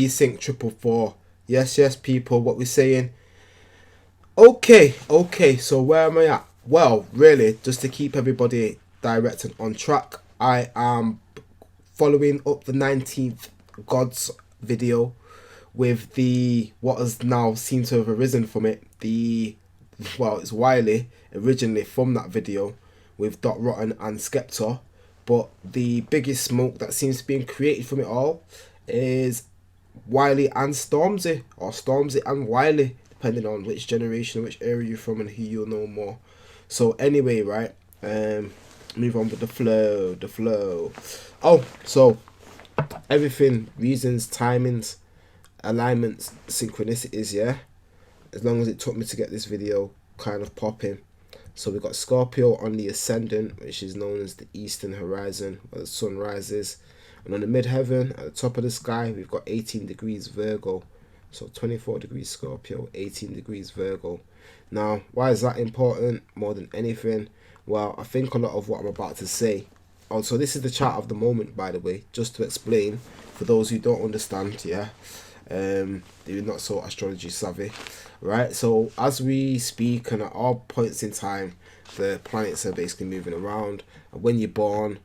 esync444. Yes, people, what we're saying. Okay, so where am I at? Well, really, just to keep everybody direct and on track, I am following up the 19th Gods video with the what has now seemed to have arisen from it. It's Wiley originally from that video with Dot Rotten and Skeptor, but the biggest smoke that seems to be created from it all is Wiley and Stormzy, or Stormzy and Wiley, depending on which generation, which area you're from, and who you'll know more. So anyway, right, move on with the flow. Oh, so everything, reasons, timings, alignments, synchronicities, yeah. As long as it took me to get this video kind of popping. So we got Scorpio on the ascendant, which is known as the eastern horizon, where the sun rises. And on the midheaven, at the top of the sky, we've got 18 degrees Virgo. So 24 degrees Scorpio, 18 degrees Virgo. Now, why is that important more than anything? Well, I think a lot of what I'm about to say. Also, this is the chart of the moment, by the way, just to explain for those who don't understand, yeah. They're not so astrology savvy, right? So as we speak and at all points in time, the planets are basically moving around, and when you're born,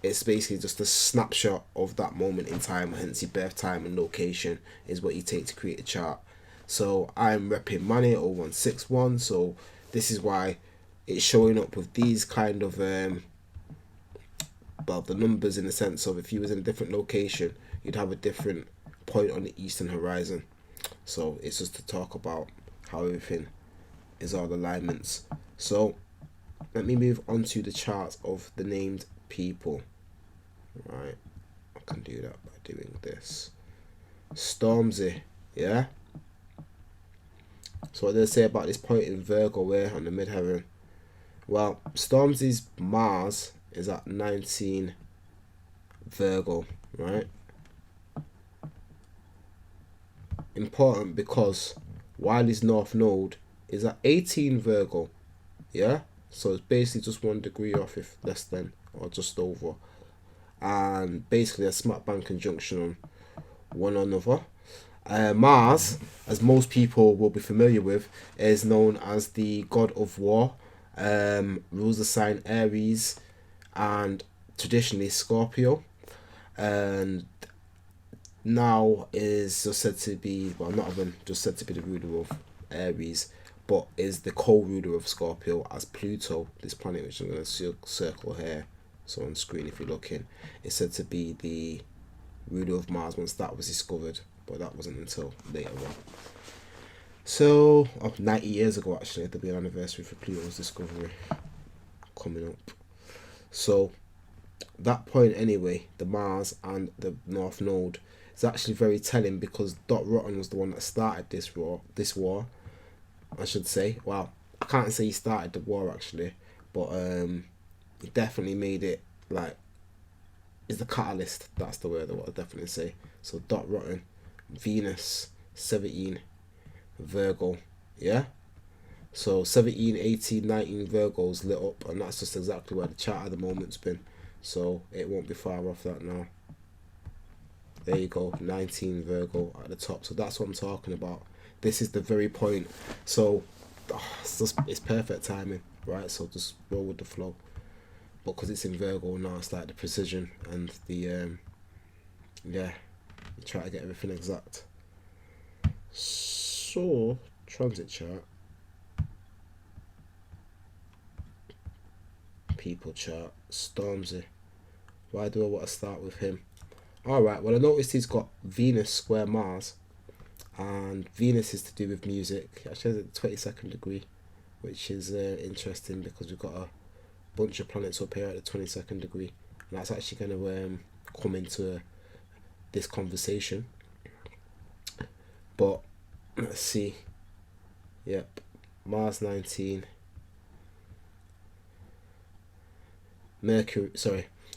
it's basically just a snapshot of that moment in time, hence your birth time and location is what you take to create a chart. So I'm repping Money 0161, so this is why it's showing up with these kind of well, the numbers, in the sense of if you was in a different location, you'd have a different point on the eastern horizon. So it's just to talk about how everything is all alignments. So let me move on to the chart of the named people. Right, I can do that by doing this. Stormzy, yeah. So what do they say about this point in Virgo where on the midheaven? Well, Stormzy's Mars is at 19 Virgo, right? Important because Wiley's North Node is at 18 Virgo, yeah? So it's basically just 1 degree off, if less than, or just over. And basically a smack bang conjunction on one another. Mars, as most people will be familiar with, is known as the god of war, rules the sign Aries and traditionally Scorpio, and now is just said to be, well, not even just said to be the ruler of Aries, but is the co-ruler of Scorpio, as Pluto, this planet which I'm going to circle here, so on screen if you're looking, is said to be the ruler of Mars once that was discovered, but that wasn't until later on. So, 90 years ago actually, there'll be an anniversary for Pluto's discovery coming up. So, that point anyway, the Mars and the North Node, is actually very telling because Dot Rotten was the one that started this war, I should say. Well, I can't say he started the war actually, but he definitely made it, like, is the catalyst, that's the word I would definitely say. So Dot Rotten, Venus, 17 Virgo, yeah? So 17, 18, 19 Virgos lit up, and that's just exactly where the chart at the moment's been. So it won't be far off that now. There you go, 19 Virgo at the top. So that's what I'm talking about. This is the very point. So it's perfect timing, right? So just roll with the flow. But because it's in Virgo now, it's like the precision and the yeah, you try to get everything exact. So transit chart, people chart, Stormzy. Why do I want to start with him? Alright, well, I noticed he's got Venus square Mars, and Venus is to do with music. Actually has a 22nd degree, which is interesting because we've got a bunch of planets up here at the 22nd degree, and that's actually going to come into this conversation. But let's see. Yep, Mars 19,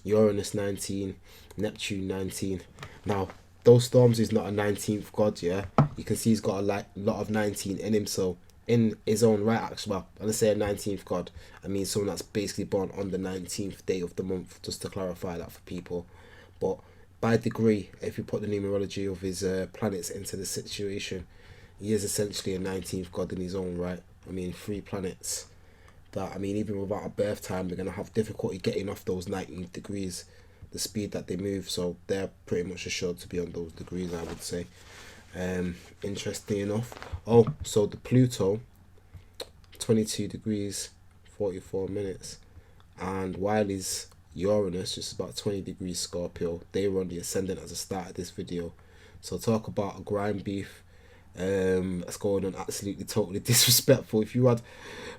Uranus 19, Neptune 19. Now, though Stormzy is not a 19th god, yeah, you can see he's got a lot of 19 in him. So in his own right, actually, well, when I say a 19th god, I mean someone that's basically born on the 19th day of the month, just to clarify that for people. But by degree, if you put the numerology of his planets into the situation, he is essentially a 19th god in his own right. I mean, 3 planets that, I mean, even without a birth time, they're going to have difficulty getting off those 19 degrees, the speed that they move. So they're pretty much assured to be on those degrees, I would say. Interesting enough. Oh, so the Pluto, 22 degrees, 44 minutes. And Wiley's Uranus, just about 20 degrees Scorpio. They were on the ascendant at the start of this video. So talk about a grime beef. That's going on absolutely totally disrespectful. If you had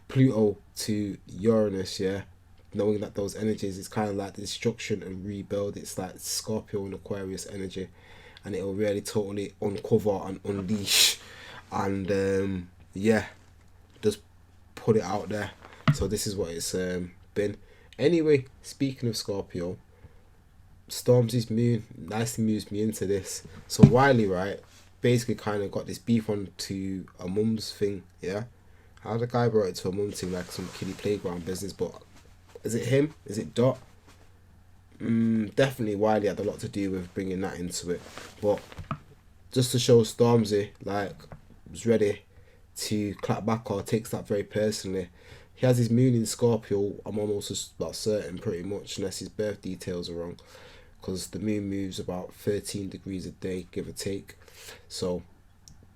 Pluto to Uranus, yeah, knowing that those energies is kind of like destruction and rebuild. It's like Scorpio and Aquarius energy, and it'll really totally uncover and unleash, and yeah, just put it out there. So this is what it's been. Anyway, speaking of Scorpio, Stormzy's moon nicely moves me into this. So Wiley, right, basically kind of got this beef onto a mum's thing, yeah. How the guy brought it to a mum's thing, like some kiddie playground business, but is it him? Is it Dot? Definitely Wiley had a lot to do with bringing that into it. But just to show Stormzy, like, was ready to clap back or takes that very personally. He has his moon in Scorpio, I'm almost just about certain, pretty much, unless his birth details are wrong, because the moon moves about 13 degrees a day, give or take. So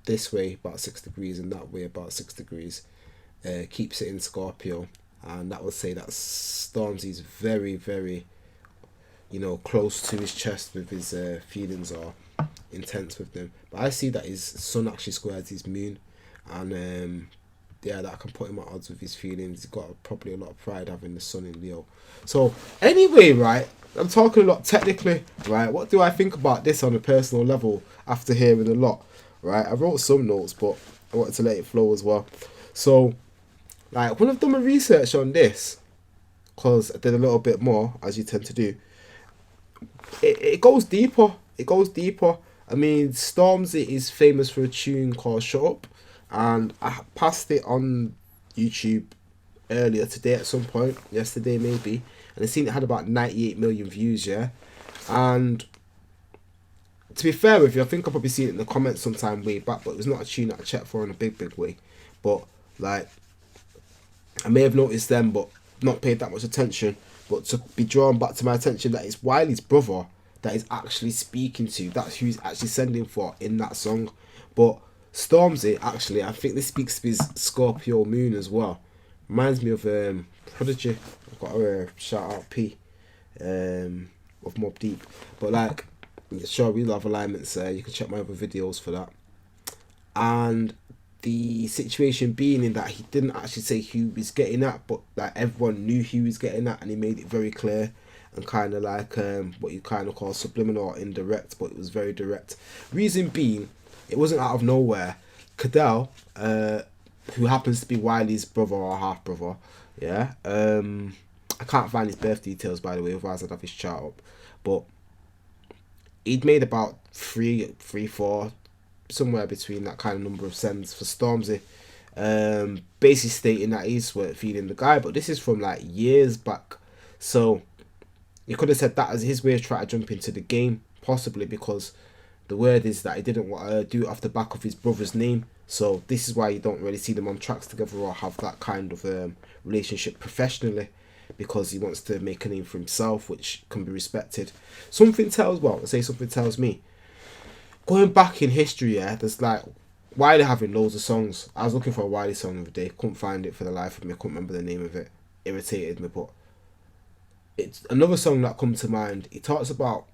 this way about 6 degrees and that way about 6 degrees, keeps it in Scorpio, and that would say that Stormzy's very, very, you know, close to his chest with his feelings are intense with them. But I see that his sun actually squares his moon, and yeah, that can put him at odds with his feelings. He's got probably a lot of pride having the sun in Leo. So anyway, right, I'm talking a lot technically, right? What do I think about this on a personal level after hearing a lot, right? I wrote some notes, but I wanted to let it flow as well. So, like, when I've done my research on this, because I did a little bit more, as you tend to do, it goes deeper. It goes deeper. I mean, Stormzy is famous for a tune called Shut Up, and I passed it on YouTube earlier today at some point, yesterday maybe, and I seen it had about 98 million views, yeah. And to be fair with you, I think I've probably seen it in the comments sometime way back, but it was not a tune that I checked for in a big way. But like, I may have noticed them, but not paid that much attention. But to be drawn back to my attention that it's Wiley's brother that is actually speaking to, that's who he's actually sending for in that song. But Stormzy, actually, I think this speaks to his Scorpio moon as well. Reminds me of Prodigy. I've got a shout out P of Mob Deep. But like, sure, we love alignments. You can check my other videos for that. And the situation being in that he didn't actually say who he was getting at, but that everyone knew who he was getting at, and he made it very clear and kind of like what you kind of call subliminal or indirect, but it was very direct. Reason being, it wasn't out of nowhere. Cadell, who happens to be Wiley's brother or half brother, yeah. I can't find his birth details, by the way, otherwise I'd have his chart up. But he'd made about three, four, somewhere between that kind of number of sends for Stormzy, basically stating that he's feeding the guy. But this is from like years back, so you could have said that as his way of trying to jump into the game, possibly, because the word is that he didn't want to do it off the back of his brother's name. So this is why you don't really see them on tracks together or have that kind of relationship professionally, because he wants to make a name for himself, which can be respected. Something tells me, going back in history, yeah, there's like Wiley having loads of songs. I was looking for a Wiley song the other day, couldn't find it for the life of me, couldn't remember the name of it. Irritated me, but it's another song that come to mind. He talks about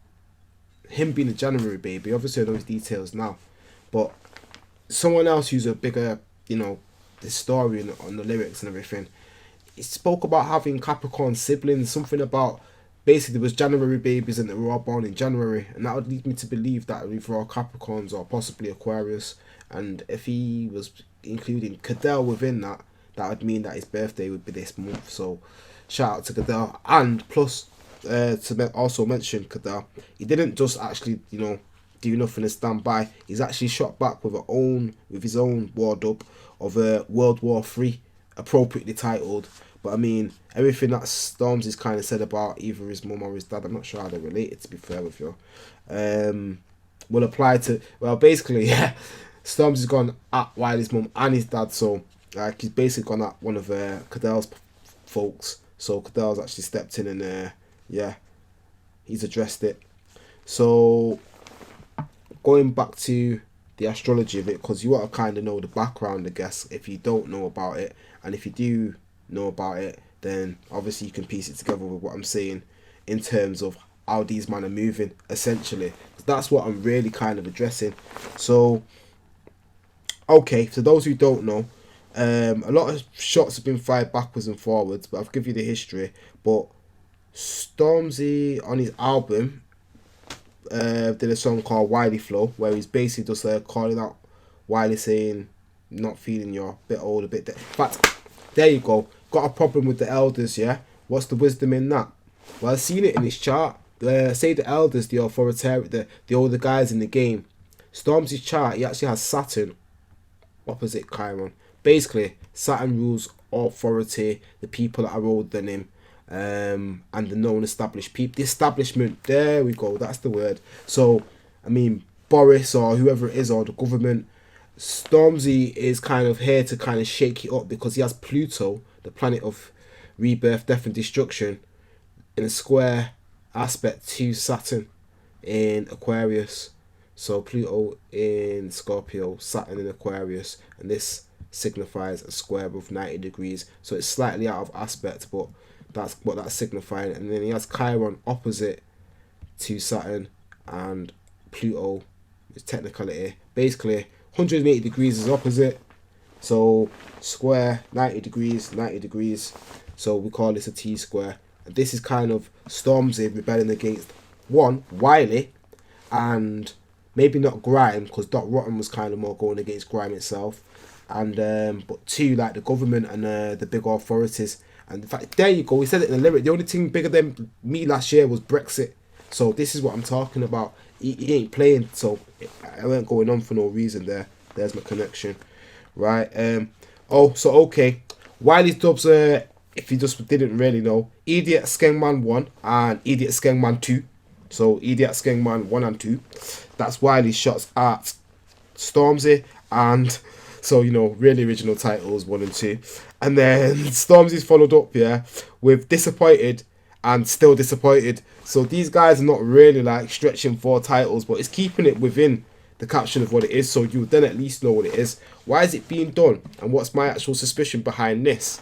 him being a January baby. Obviously I know his details now, but someone else who's a bigger, you know, historian on the lyrics and everything, he spoke about having Capricorn siblings, something about basically there was January babies and they were all born in January, and that would lead me to believe that either all Capricorns or possibly Aquarius. And if he was including Cadell within that, that would mean that his birthday would be this month. So shout out to Cadell. And plus to also mention Cadell, he didn't just actually, you know, do nothing and stand by. He's actually shot back with his own war dub of World War III, appropriately titled. But I mean, everything that Stormzy's kind of said about either his mum or his dad, I'm not sure how they're related, to be fair with you, will apply to, well, basically, yeah, Stormzy's gone at Wiley's mum and his dad, so like he's basically gone at one of Cadell's folks. So Cadell's actually stepped in and yeah, he's addressed it. So going back to the astrology of it, because you want to kind of know the background, I guess, if you don't know about it, and if you do know about it, then obviously you can piece it together with what I'm saying in terms of how these men are moving, essentially. That's what I'm really kind of addressing. So okay, for those who don't know, a lot of shots have been fired backwards and forwards, but I'll give you the history. But Stormzy on his album did a song called Wiley Flow, where he's basically just calling out Wiley, saying, not feeling you're a bit old, a bit... In fact, there you go. Got a problem with the elders, yeah? What's the wisdom in that? Well, I've seen it in his chart. Say the elders, the authoritarian, the older guys in the game. Stormzy's chart, he actually has Saturn opposite Chiron. Basically, Saturn rules authority, the people that are older than him, and the known established people, the establishment. There we go, that's the word. So I mean, Boris or whoever it is, or the government, Stormzy is kind of here to kind of shake it up, because he has Pluto, the planet of rebirth, death and destruction, in a square aspect to Saturn in Aquarius. So Pluto in Scorpio, Saturn in Aquarius, and this signifies a square of 90 degrees. So it's slightly out of aspect, but that's what that's signifying. And then he has Chiron opposite to Saturn, and Pluto is technically, basically 180 degrees is opposite. So square, 90 degrees, 90 degrees. So we call this a T-square. And this is kind of Stormzy rebelling against, one, Wiley, and maybe not Grime, because Dot Rotten was kind of more going against Grime itself, and but two, like the government and the big authorities. And in fact, there you go, he said it in the lyric, the only thing bigger than me last year was Brexit. So this is what I'm talking about. He ain't playing, so I weren't going on for no reason there. There's my connection, right? Oh, so okay, Wiley's dubs, if you just didn't really know, Idiot Skengman 1 and Idiot Skengman 2. So Idiot Skengman 1 and 2. That's Wiley's shots at Stormzy, and so, you know, really original titles 1 and 2. And then Stormzy's followed up, yeah, with Disappointed and Still Disappointed. So these guys are not really like stretching for titles, but it's keeping it within the caption of what it is, so you then at least know what it is. Why is it being done, and what's my actual suspicion behind this?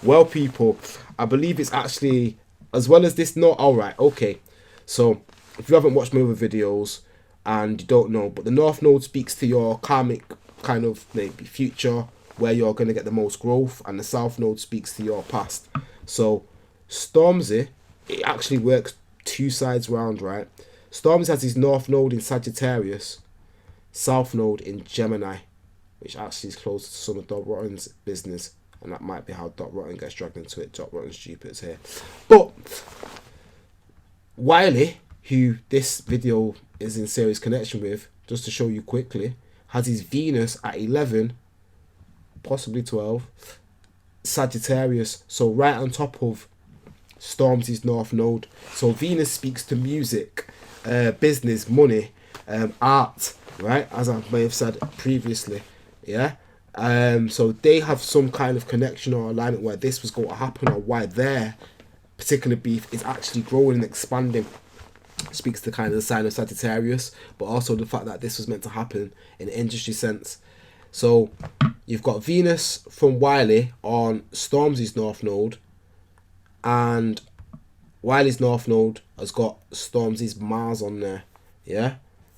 Well, people, I believe it's actually, as well as this note, alright, okay. So, if you haven't watched my other videos, and you don't know, but the North Node speaks to your karmic kind of maybe future, where you're going to get the most growth, and the South Node speaks to your past. So, Stormzy, it actually works two sides round, right? Stormzy has his North Node in Sagittarius, South Node in Gemini, which actually is close to some of Dot Rotten's business. And that might be how Dot Rotten gets dragged into it. Dot Rotten's Jupiter's here. But Wiley, who this video is in serious connection with, just to show you quickly, has his Venus at 11, possibly 12, Sagittarius. So right on top of Stormzy's North Node. So Venus speaks to music, business, money, art, right? As I may have said previously, yeah? So they have some kind of connection or alignment where this was going to happen, or why their particular beef is actually growing and expanding. Speaks to kind of the sign of Sagittarius, but also the fact that this was meant to happen in an industry sense. So you've got Venus from Wiley on Stormzy's North Node, and Wiley's North Node has got Stormzy's Mars on there, yeah?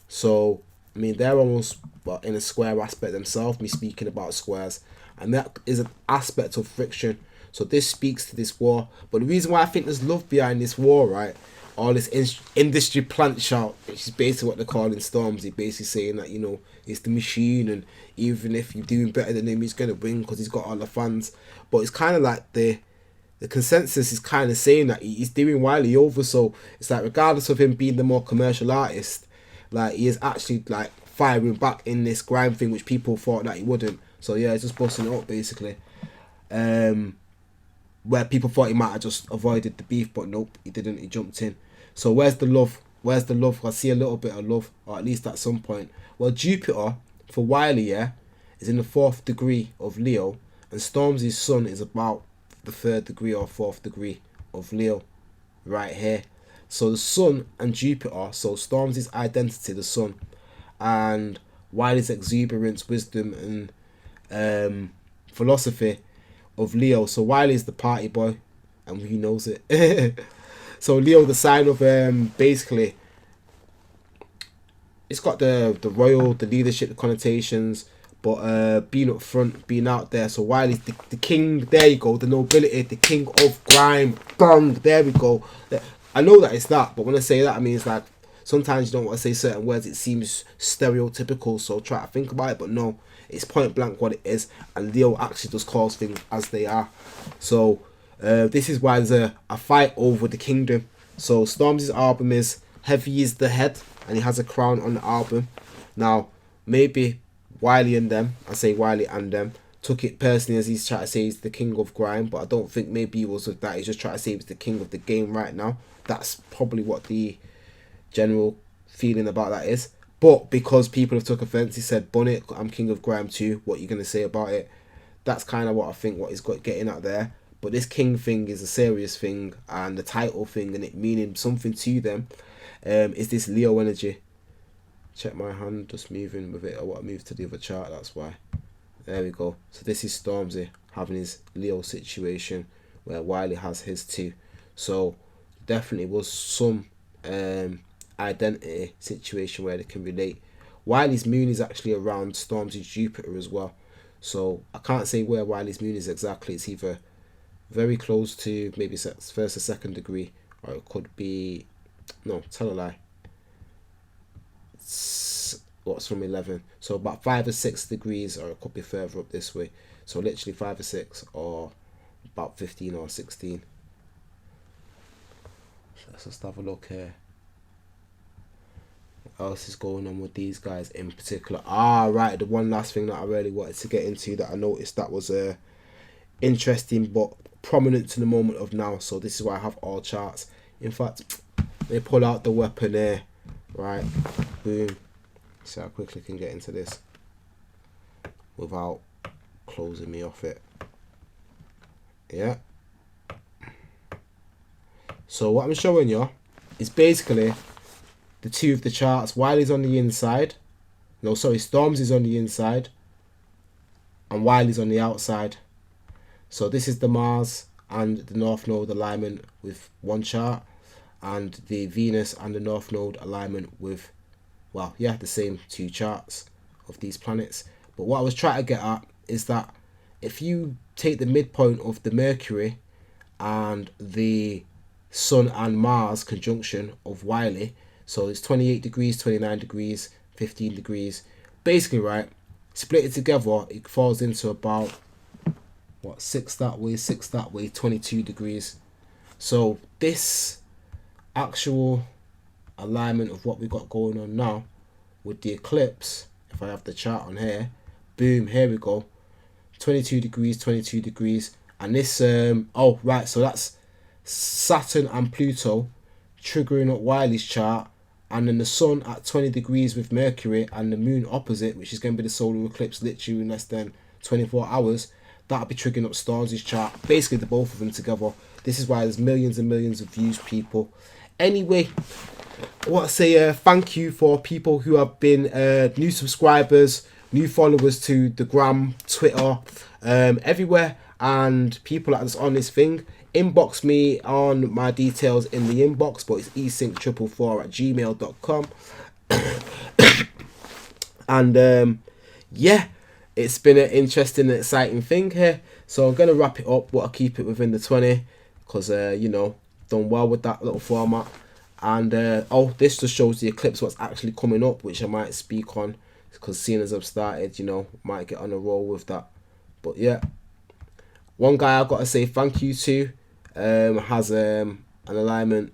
So I mean, they're almost in a square aspect themselves, me speaking about squares. And that is an aspect of friction. So this speaks to this war. But the reason why I think there's love behind this war, right? All this industry plant shout, which is basically what they're calling Stormzy, basically saying that, you know, it's the machine, and even if you're doing better than him, he's going to win because he's got all the fans. But it's kind of like the consensus is kind of saying that he's doing Wiley over. So it's like, regardless of him being the more commercial artist, like, he is actually like firing back in this grime thing, which people thought that he wouldn't. So yeah, it's just busting it up basically. where people thought he might have just avoided the beef, but nope, he didn't. He jumped in. So where's the love? Where's the love? I see a little bit of love, or at least at some point. Well, Jupiter for Wiley, yeah, is in the 4th degree of Leo, and Stormzy's sun is about the 3rd degree or 4th degree of Leo, right here. So the sun and Jupiter, so Stormzy's identity, the sun, and Wiley's exuberance, wisdom, and philosophy of Leo. So Wiley's the party boy, and he knows it. So Leo, the sign of basically, it's got the royal, the leadership, the connotations, but being up front, being out there. So Wiley's the king. There you go, the nobility, the king of grime. Bang, there we go. I know that it's that, but when I say that, I mean it's like sometimes you don't want to say certain words. It seems stereotypical, so try to think about it. But no, it's point blank what it is, and Leo actually just calls things as they are. So this is why there's a fight over the kingdom. So Stormzy's album is Heavy is the Head, and he has a crown on the album. Now, maybe Wiley and them, I say Wiley and them, took it personally as he's trying to say he's the king of grime, but I don't think maybe he was with that. He's just trying to say he's the king of the game right now. That's probably what the general feeling about that is. But because people have took offense, he said, "Bun it, I'm king of grime too. What are you gonna say about it?" That's kind of what I think what he's got getting at there. But this king thing is a serious thing, and the title thing and it meaning something to them is this Leo energy. Check my hand, just moving with it. I want to move to the other chart, that's why. There we go. So this is Stormzy having his Leo situation, where Wiley has his too. So definitely was some identity situation where they can relate. Wiley's moon is actually around Stormzy's Jupiter as well. So I can't say where Wiley's moon is exactly. It's either very close to maybe first or second degree, or it could be, no, tell a lie. What's from 11? So about 5 or 6 degrees, or it could be further up this way. So literally 5 or 6, or about 15 or 16. Let's just have a look here. What else is going on with these guys in particular? Right, the one last thing that I really wanted to get into that I noticed that was interesting but prominent to the moment of now. So this is why I have all charts. In fact, they pull out the weapon here. Right, boom. See how quickly I can get into this without closing me off it. Yeah. So what I'm showing you is basically the two of the charts. Wiley's on the inside. No, sorry, Stormzy's on the inside. And Wiley's on the outside. So this is the Mars and the North Node alignment with one chart. And the Venus and the North Node alignment with, well, yeah, the same two charts of these planets. But what I was trying to get at is that if you take the midpoint of the Mercury and the Sun and Mars conjunction of Wiley, so it's 28 degrees, 29 degrees, 15 degrees, basically, right, split it together, it falls into about, what, 6 that way, 22 degrees. So this actual alignment of what we got going on now with the eclipse, if I have the chart on here, boom, here we go, 22 degrees, and this oh right, so that's Saturn and Pluto triggering up Wiley's chart, and then the sun at 20 degrees with Mercury and the moon opposite, which is going to be the solar eclipse literally in less than 24 hours, that'll be triggering up Stormzy's chart. Basically the both of them together. This is why there's millions and millions of views, people. Anyway, I want to say thank you for people who have been new subscribers, new followers to the gram, Twitter, everywhere, and people that's on this thing. Inbox me on my details in the inbox, but it's esync444@gmail.com. And yeah, it's been an interesting and exciting thing here. So I'm going to wrap it up, but I'll keep it within the 20 because, you know, done well with that little format. And oh, this just shows the eclipse, what's actually coming up, which I might speak on because seeing as I've started, you know, might get on a roll with that. But yeah, one guy I've got to say thank you to has an alignment.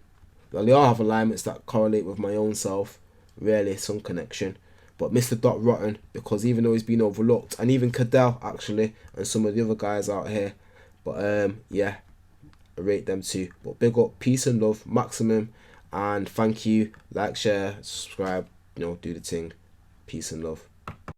Well, they all have alignments that correlate with my own self, really, some connection. But Mr. Dot Rotten, because even though he's been overlooked, and even Cadell actually, and some of the other guys out here, but yeah, I rate them too. But big up, peace and love, maximum, and thank you. Like, share, subscribe, do the thing. Peace and love.